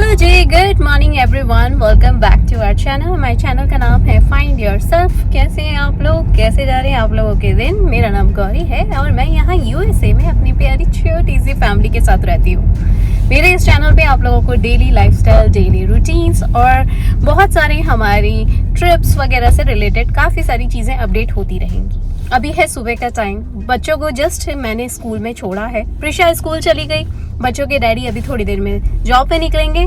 Hello जी, good morning everyone, welcome back to our channel. हमारे channel का नाम है फाइंड योरसेल्फ। कैसे हैं आप लोग, कैसे जा रहे हैं आप लोगों के दिन? मेरा नाम गौरी है और मैं यहाँ यूएसए में अपनी प्यारी छोटी सी फैमिली के साथ रहती हूँ। मेरे इस चैनल पे आप लोगों को डेली लाइफस्टाइल, डेली रूटीन्स और बहुत सारी हमारी ट्रिप्स वगैरह से रिलेटेड काफ़ी सारी चीज़ें अपडेट होती रहेंगी। अभी है सुबह का टाइम, बच्चों को जस्ट मैंने स्कूल में छोड़ा है। प्रिशा स्कूल चली गई, बच्चों के डैडी अभी थोड़ी देर में जॉब पे निकलेंगे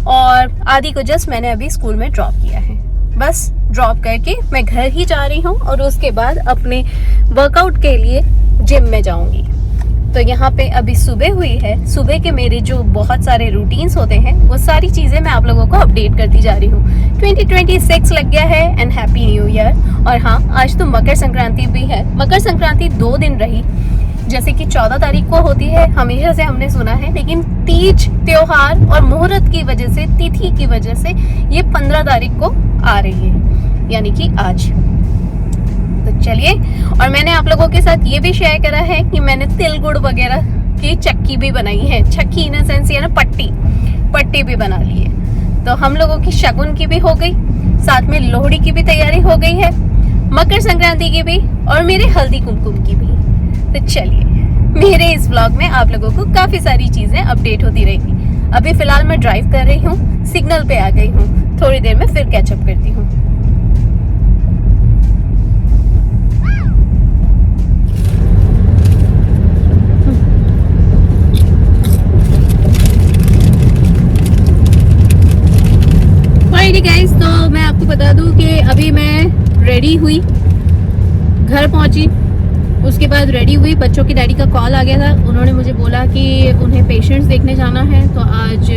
और आदि को जस्ट मैंने अभी स्कूल में ड्रॉप किया है। बस ड्रॉप करके मैं घर ही जा रही हूँ और उसके बाद अपने वर्कआउट के लिए जिम में जाऊंगी। तो यहाँ पे अभी सुबह हुई है। सुबह के मेरे जो बहुत सारे रूटीन्स होते हैं वो सारी चीज़ें मैं आप लोगों को अपडेट करती जा रही हूँ। 2026 लग गया है एंड हैप्पी न्यू ईयर। और हाँ, आज तो मकर संक्रांति भी है। मकर संक्रांति 2 दिन रही, जैसे कि 14 तारीख को होती है हमेशा से हमने सुना है, लेकिन तीज त्योहार और मुहूर्त की वजह से, तिथि की वजह से ये 15 तारीख को आ रही है, यानी कि आज। तो चलिए, और मैंने आप लोगों के साथ ये भी शेयर करा है कि मैंने तिल गुड़ वगैरह की चक्की भी बनाई है। चक्की इन सेंस ये ना पट्टी भी बना ली है। तो हम लोगों की शगुन की भी हो गई, साथ में लोहड़ी की भी तैयारी हो गई है, मकर संक्रांति की भी और मेरे हल्दी कुमकुम की भी। तो चलिए, मेरे इस व्लॉग में आप लोगों को काफी सारी चीजें अपडेट होती रहेगी। अभी फिलहाल मैं ड्राइव कर रही हूँ, सिग्नल पे आ गई हूँ। थोड़ी देर में फिर कैचअप करती हूँ। गाइस, तो मैं आपको बता दूं कि अभी मैं रेडी हुई, घर पहुंची, उसके बाद रेडी हुई। बच्चों की डैडी का कॉल आ गया था, उन्होंने मुझे बोला कि उन्हें पेशेंट्स देखने जाना है। तो आज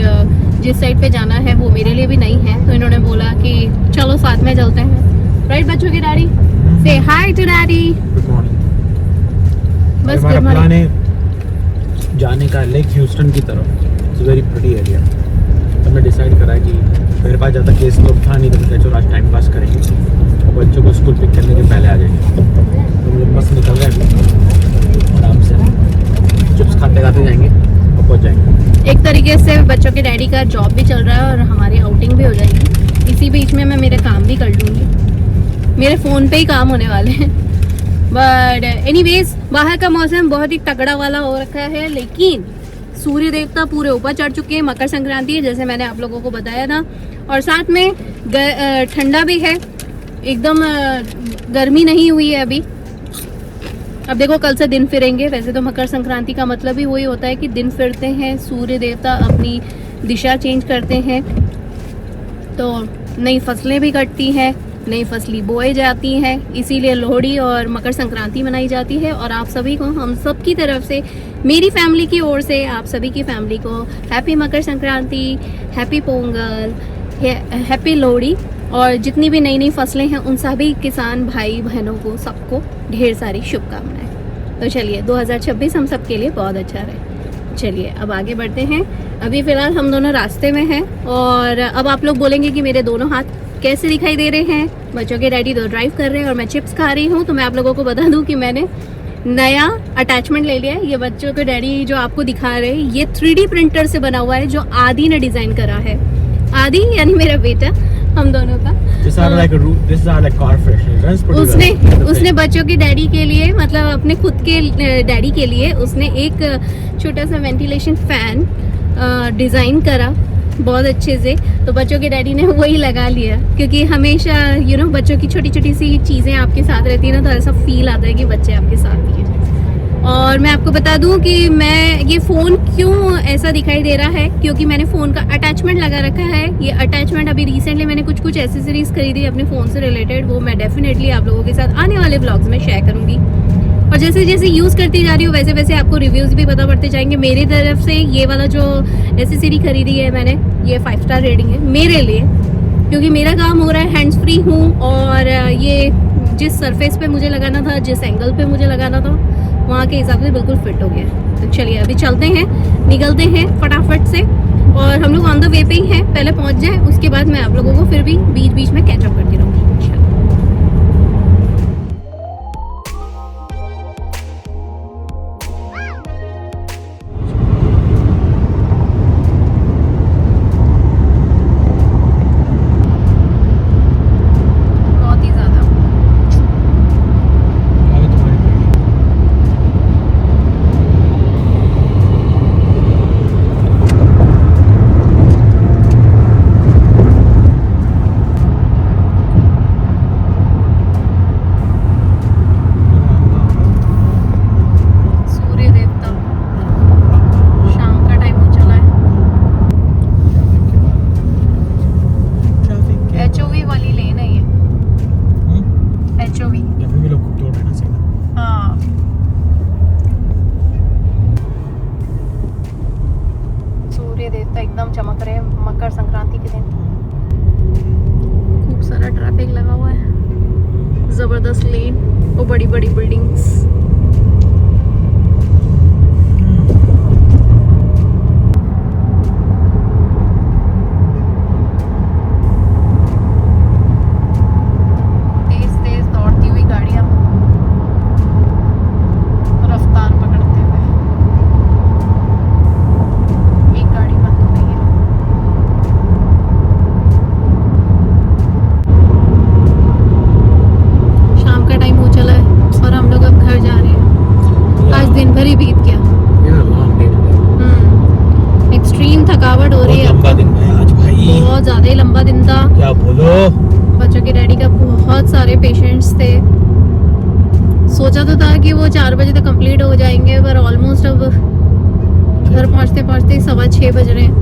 जिस साइड पे जाना है वो मेरे लिए भी नहीं है, तो इन्होंने बोला कि चलो साथ में चलते हैं। राइट बच्चों की डैडी? से hi to daddy. Good morning. बस हमारा प्लान है जाने का लेक ह्यूस्टन की तरफ। It's very pretty area. तो हमने डिसाइड करा कि मेरे पास ज़्यादा केस तो था नहीं, तो मैं चलो आज टाइम पास करेंगे और बच्चों को स्कूल पिक करने के पहले आ जाएंगे। तो हम लोग बस निकल रहे हैं, आराम से चिप्स खाते खाते जाएंगे और पहुँच जाएंगे। एक तरीके से बच्चों के डैडी का जॉब भी चल रहा है और हमारी आउटिंग भी हो जाएगी। इसी बीच में मैं मेरे काम भी कर लूँगी। मेरे फ़ोन पे ही काम होने वाले हैं। बट एनीवेज, बाहर का मौसम बहुत ही तगड़ा वाला हो रखा है, लेकिन सूर्य देवता पूरे ऊपर चढ़ चुके हैं। मकर संक्रांति है, जैसे मैंने आप लोगों को बताया था, और साथ में ठंडा भी है, एकदम गर्मी नहीं हुई है अभी। अब देखो, कल से दिन फिरेंगे। वैसे तो मकर संक्रांति का मतलब ही वही होता है कि दिन फिरते हैं, सूर्य देवता अपनी दिशा चेंज करते हैं, तो नई फसलें भी कटती हैं, नई फसली बोए जाती हैं। इसीलिए लोहड़ी और मकर संक्रांति मनाई जाती है। और आप सभी को, हम सब की तरफ से, मेरी फैमिली की ओर से आप सभी की फैमिली को happy Makar Sankranti, happy Pongal, happy Lohri. और जितनी भी नई नई फसलें हैं उन सभी किसान भाई बहनों को, सबको ढेर सारी शुभकामनाएं। तो चलिए, 2026 हम सब के लिए बहुत अच्छा रहे। चलिए अब आगे बढ़ते हैं। अभी फ़िलहाल हम दोनों रास्ते में हैं और अब आप लोग बोलेंगे कि मेरे दोनों हाथ कैसे दिखाई दे रहे हैं। बच्चों के डैडी तो ड्राइव कर रहे हैं और मैं चिप्स खा रही हूँ। तो मैं आप लोगों को बता दूँ कि मैंने नया अटैचमेंट ले लिया है। ये बच्चों के डैडी जो आपको दिखा रहे हैं, ये 3D प्रिंटर से बना हुआ है, जो आदि ने डिज़ाइन करा है। आदि यानी मेरा बेटा, हम दोनों का। उसने बच्चों के डैडी के लिए, मतलब अपने खुद के डैडी के लिए, उसने एक छोटा सा वेंटिलेशन फैन डिज़ाइन करा बहुत अच्छे से। तो बच्चों के डैडी ने वही लगा लिया, क्योंकि हमेशा बच्चों की छोटी छोटी सी चीज़ें आपके साथ रहती है ना, तो ऐसा फील आता है कि बच्चे आपके साथ ही हैं। और मैं आपको बता दूं कि मैं ये फ़ोन क्यों ऐसा दिखाई दे रहा है, क्योंकि मैंने फ़ोन का अटैचमेंट लगा रखा है। ये अटैचमेंट अभी रिसेंटली मैंने कुछ एसेसरीज खरीदी अपने फ़ोन से रिलेटेड, वो मैं डेफिनेटली आप लोगों के साथ आने वाले व्लॉग्स में शेयर करूँगी। और जैसे जैसे यूज़ करती जा रही हूँ वैसे वैसे आपको रिव्यूज़ भी पता पड़ते जाएंगे। मेरी तरफ से ये वाला जो एसेसरी खरीदी है मैंने, ये 5 स्टार रेटिंग है मेरे लिए, क्योंकि मेरा काम हो रहा है, हैंड्स फ्री हूँ और ये जिस सरफेस पे मुझे लगाना था, जिस एंगल पे मुझे लगाना था, वहाँ के हिसाब से बिल्कुल फिट हो गया। तो चलिए अभी चलते हैं, निकलते हैं फटाफट से। और हम लोग ऑन द वे पे ही हैं, पहले पहुँच जाए, उसके बाद मैं आप लोगों को फिर भी बीच बीच में कैचअप करती रहूँगी। सूर्य देवता एकदम चमक रहे हैं मकर संक्रांति के दिन। खूब सारा ट्रैफिक लगा हुआ है, जबरदस्त लेन और बड़ी बड़ी बिल्डिंग्स। बच्चों के डैडी का बहुत सारे पेशेंट्स थे। सोचा तो था कि वो 4 बजे तक कंप्लीट हो जाएंगे, पर ऑलमोस्ट अब घर पहुंचते पहुंचते 6:15 बज रहे हैं।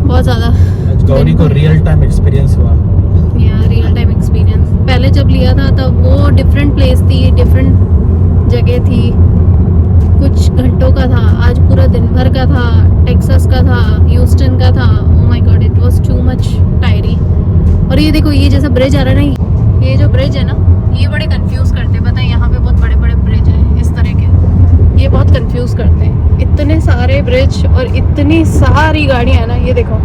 बहुत ज़्यादा गौरी को रियल टाइम एक्सपीरियंस हुआ। Real time experience. पहले जब लिया था तब वो डिफरेंट प्लेस थी, डिफरेंट जगह थी, कुछ घंटों का था। आज पूरा दिन भर का था, टेक्सास का था, ह्यूस्टन का था। Oh my God, it was too much tiring. और ये देखो, ये जैसा ब्रिज आ रहा है ना, ये जो ब्रिज है ना, ये बड़े कंफ्यूज करते हैं। पता है, यहाँ पे बहुत बड़े बड़े ब्रिज हैं इस तरह के, ये बहुत कंफ्यूज करते हैं। इतने सारे ब्रिज और इतनी सारी गाड़ियाँ हैं ना, ये देखो,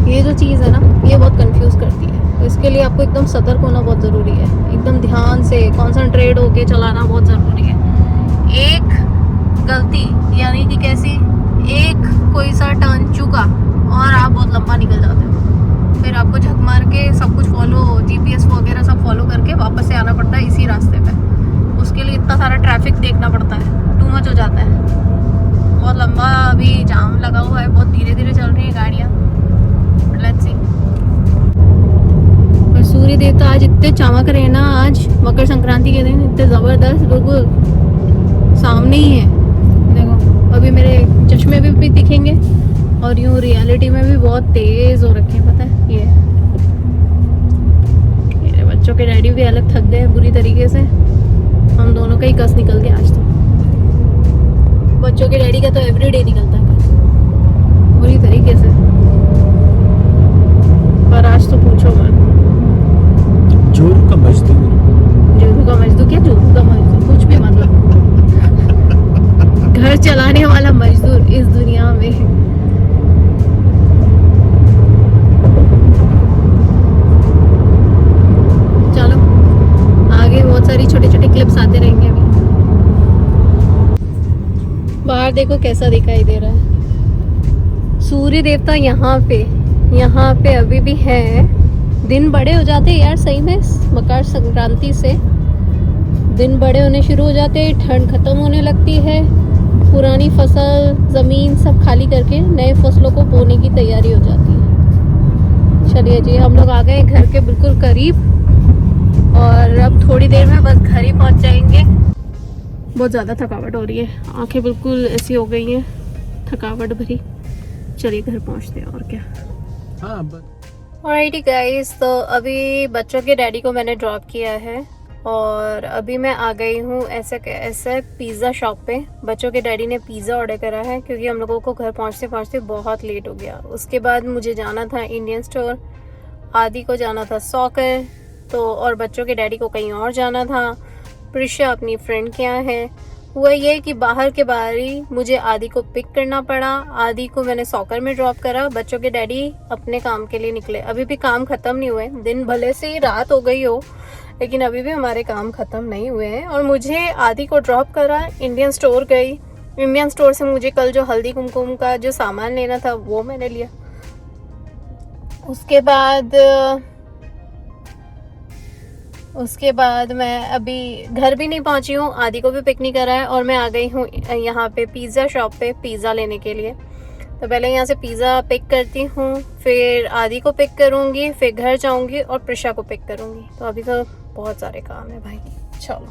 ये जो चीज़ है ना, ये बहुत कंफ्यूज करती है। तो इसके लिए आपको एकदम सतर्क होना बहुत ज़रूरी है, एकदम ध्यान से कॉन्सेंट्रेट होके चलाना बहुत ज़रूरी है। एक गलती यानी कि कैसी, एक कोई सा टर्न चुका और आप बहुत लंबा निकल जाते हो। फिर आपको झक मार के सब कुछ फॉलो, जीपीएस वगैरह सब फॉलो करके वापस से आना पड़ता है इसी रास्ते पे। उसके लिए इतना सारा ट्रैफिक देखना पड़ता है, टू मच हो जाता है। बहुत लंबा अभी जाम लगा हुआ है, बहुत धीरे धीरे चल रही है गाड़ियाँ। Let's see. और सूर्य देवता आज इतने चमक रहे हैं ना, आज मकर संक्रांति के दिन इतने ज़बरदस्त, बिल्कुल सामने ही है। देखो, अभी मेरे चश्मे भी दिखेंगे और यूँ रियलिटी में भी बहुत तेज हो रखे हैं। पता है, ये मेरे बच्चों के डैडी भी अलग थक गए बुरी तरीके से। हम दोनों का ही कस निकल गया आज तो। बच्चों के डैडी का तो एवरीडे निकलता है कस बुरी तरीके से, पर आज तो पूछो मत। जोरू का मजदूर, जोरू का मजदूर क्या, जोरू का मजदूर कुछ भी, मतलब घर चलाने वाला मजदूर इस दुनिया में। चलो आगे बहुत सारी छोटे छोटे क्लिप्स आते रहेंगे। अभी बाहर देखो कैसा दिखाई दे रहा है। सूर्य देवता यहाँ पे अभी भी है। दिन बड़े हो जाते हैं यार, सही में मकर संक्रांति से दिन बड़े होने शुरू हो जाते हैं, ठंड खत्म होने लगती है, पुरानी फसल ज़मीन सब खाली करके नए फसलों को बोने की तैयारी हो जाती है। चलिए जी, हम लोग आ गए घर के बिल्कुल करीब और अब थोड़ी देर में बस घर ही पहुंच जाएंगे। बहुत ज़्यादा थकावट हो रही है, आंखें बिल्कुल ऐसी हो गई हैं थकावट भरी। चलिए घर पहुंचते हैं और क्या। हाँ, ऑलराइटी गाइस, तो अभी बच्चों के डैडी को मैंने ड्रॉप किया है और अभी मैं आ गई हूँ ऐसे पिज़्ज़ा शॉप पे। बच्चों के डैडी ने पिज़्ज़ा ऑर्डर करा है क्योंकि हम लोगों को घर पहुँचते पहुँचते बहुत लेट हो गया। उसके बाद मुझे जाना था इंडियन स्टोर, आदि को जाना था सॉकर, तो और बच्चों के डैडी को कहीं और जाना था। प्रिशा अपनी फ्रेंड के यहाँ है। हुआ ये कि बाहर के बाहर ही मुझे आदि को पिक करना पड़ा। आदि को मैंने सॉकर में ड्रॉप करा, बच्चों के डैडी अपने काम के लिए निकले। अभी भी काम ख़त्म नहीं हुए, दिन भले से ही रात हो गई हो लेकिन अभी भी हमारे काम ख़त्म नहीं हुए हैं। और मुझे आदि को ड्रॉप करा, इंडियन स्टोर गई। इंडियन स्टोर से मुझे कल जो हल्दी कुमकुम का जो सामान लेना था वो मैंने लिया। उसके बाद मैं अभी घर भी नहीं पहुंची हूँ, आदि को भी पिक नहीं करा है और मैं आ गई हूँ यहाँ पे पिज़्ज़ा शॉप पे पिज़्ज़ा लेने के लिए। तो पहले यहाँ से पिज़्ज़ा पिक करती हूँ, फिर आदि को पिक करूँगी, फिर घर जाऊँगी और प्रिशा को पिक करूँगी। तो अभी तो बहुत सारे काम है भाई। चलो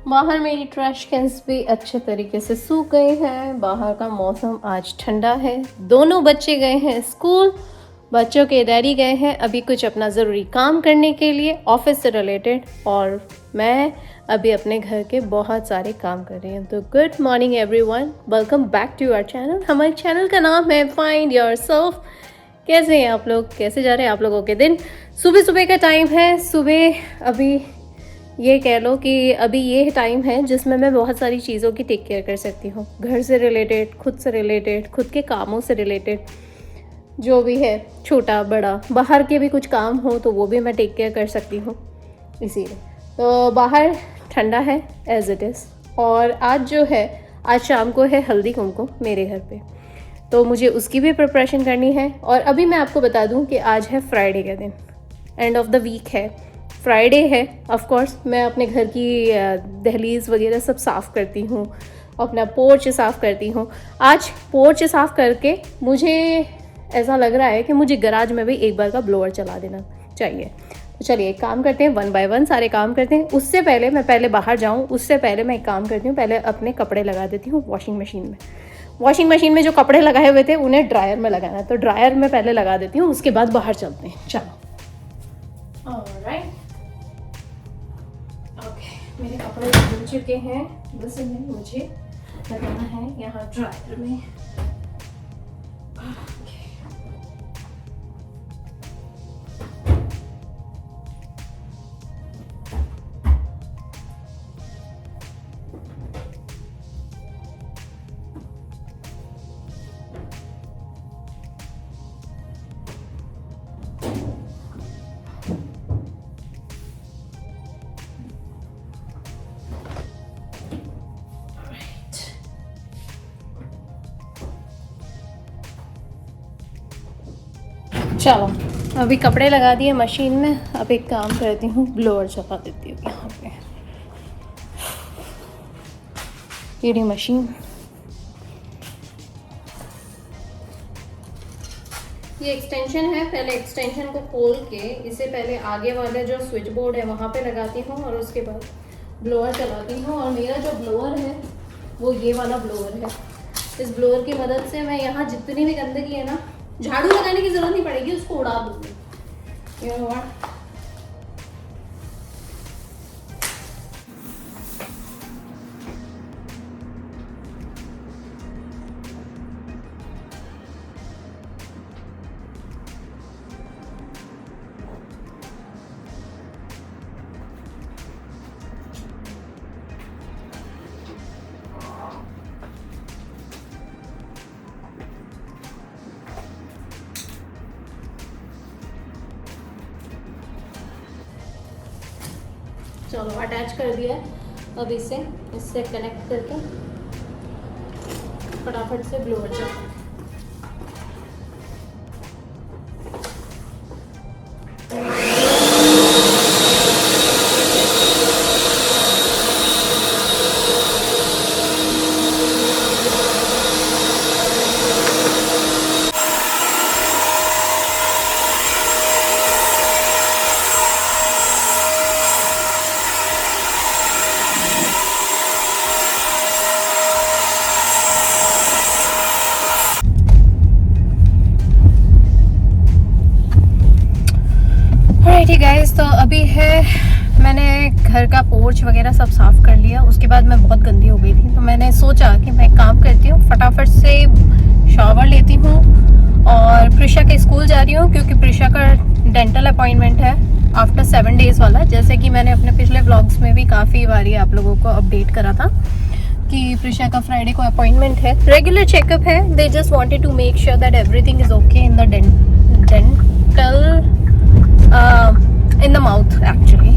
बाहर मेरी ट्रैश कैंस भी अच्छे तरीके से सूख गए हैं। बाहर का मौसम आज ठंडा है। दोनों बच्चे गए हैं स्कूल बच्चों के डैडी गए हैं अभी कुछ अपना ज़रूरी काम करने के लिए ऑफिस से रिलेटेड, और मैं अभी अपने घर के बहुत सारे काम कर रही हूँ। तो good morning everyone, welcome back to our channel. हमारे चैनल का नाम है फाइंड योरसेल्फ। कैसे हैं आप लोग, कैसे जा रहे हैं आप लोगों के दिन? सुबह सुबह का टाइम है। सुबह अभी ये कह लो कि अभी ये टाइम है जिसमें मैं बहुत सारी चीज़ों की टेक केयर कर सकती हूँ, घर से रिलेटेड, खुद से रिलेटेड, खुद के कामों से रिलेटेड, जो भी है छोटा बड़ा, बाहर के भी कुछ काम हो तो वो भी मैं टेक केयर कर सकती हूँ। इसीलिए तो बाहर ठंडा है एज इट इज़, और आज जो है, आज शाम को है हल्दी कुमकुम मेरे घर पे, तो मुझे उसकी भी प्रिपरेशन करनी है। और अभी मैं आपको बता दूं कि आज है फ्राइडे का दिन, एंड ऑफ द वीक है, फ्राइडे है। ऑफ कोर्स मैं अपने घर की दहलीज वगैरह सब साफ़ करती हूँ, अपना पोर्च साफ़ करती हूँ। आज पोर्च साफ़ करके मुझे ऐसा लग रहा है कि मुझे गराज में भी एक बार का ब्लोअर चला देना चाहिए। तो चलिए एक काम करते हैं, वन बाय वन सारे काम करते हैं। उससे पहले मैं पहले बाहर जाऊँ, उससे पहले मैं एक काम करती हूँ, पहले अपने कपड़े लगा देती हूँ वॉशिंग मशीन में। वॉशिंग मशीन में जो कपड़े लगाए हुए थे उन्हें ड्रायर में लगाना है, तो ड्रायर में पहले लगा देती हूँ, उसके बाद बाहर चलते हैं। चलो ऑलराइट, ओके, मेरे कपड़े धुल चुके हैं, बस इन्हें मुझे लगाना है यहाँ ड्रायर में। चलो अभी कपड़े लगा दिए मशीन में, अब एक काम करती हूँ, ब्लोअर चला देती हूँ यहाँ पे। ये रही मशीन, ये एक्सटेंशन है। पहले एक्सटेंशन को खोल के इसे पहले आगे वाले जो स्विच बोर्ड है वहाँ पे लगाती हूँ, और उसके बाद ब्लोअर चलाती हूँ। और मेरा जो ब्लोअर है वो ये वाला ब्लोअर है। इस ब्लोअर की मदद से मैं यहाँ जितनी भी गंदगी है ना, झाड़ू लगाने की जरूरत नहीं पड़ेगी, उसको उड़ा दूंगी। You know what? चलो अटैच कर दिया है। अब इससे कनेक्ट करके फटाफट से ब्लोअर चलाओ। ठीक गाइस, तो अभी है, मैंने घर का पोर्च वगैरह सब साफ़ कर लिया। उसके बाद मैं बहुत गंदी हो गई थी, तो मैंने सोचा कि मैं काम करती हूँ, फटाफट से शावर लेती हूँ और प्रिशा के स्कूल जा रही हूँ, क्योंकि प्रिशा का डेंटल अपॉइंटमेंट है आफ्टर 7 डेज़ वाला। जैसे कि मैंने अपने पिछले व्लॉग्स में भी काफ़ी बारी आप लोगों को अपडेट करा था कि प्रिशा का फ्राइडे को अपॉइंटमेंट है, रेगुलर चेकअप है। They just wanted to make sure that everything is okay in the dental in the mouth, actually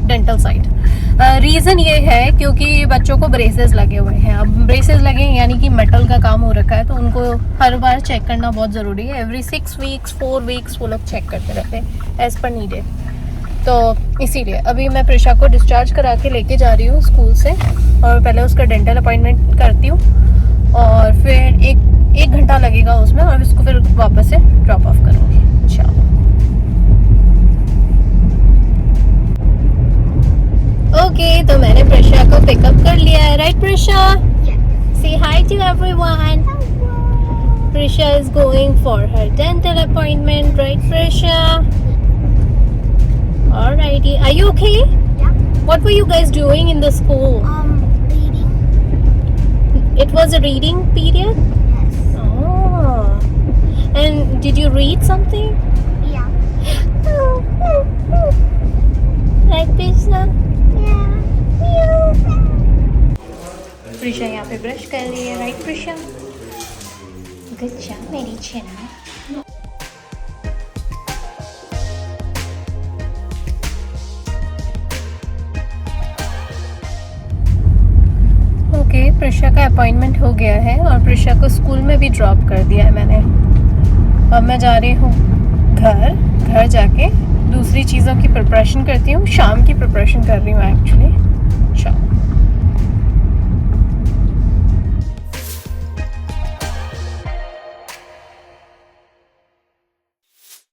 dental side. Reason ये है क्योंकि बच्चों को ब्रेसेस लगे हुए हैं। अब ब्रेसेस लगे यानी कि मेटल का काम हो रखा है, तो उनको हर बार चेक करना बहुत ज़रूरी है। एवरी 6 वीक्स 4 वीक्स वो लोग चेक करते रहते हैं एज़ पर नीडेड। तो इसीलिए अभी मैं प्रिशा को डिस्चार्ज करा के लेके जा रही हूँ स्कूल से, और पहले उसका डेंटल अपॉइंटमेंट करती हूँ, और फिर एक घंटा लगेगा उसमें, और इसको फिर वापस से ड्रॉप ऑफ करूँगी। चलो ओके, तो मैंने प्रिशा को पिकअप कर लिया है, right Prisha? Say hi to everyone. Prisha is going for her dental appointment, right, Prisha? Alrighty. Are you okay? Yeah. What were you guys doing in the school? Reading. It was a reading period? Yes. Oh. And did you read something? Yeah. Right, Prisha? Yeah. Prisha यहाँ पे brush कर रही है, right Prisha? Good job मेरी छन्ना। Okay, Prisha का appointment हो गया है और प्रिशा को स्कूल में भी ड्रॉप कर दिया है मैंने। अब मैं जा रही हूँ घर जाके दूसरी चीज़ों की प्रिपरेशन करती हूँ, शाम की प्रिपरेशन कर रही हूँ एक्चुअली। चलो।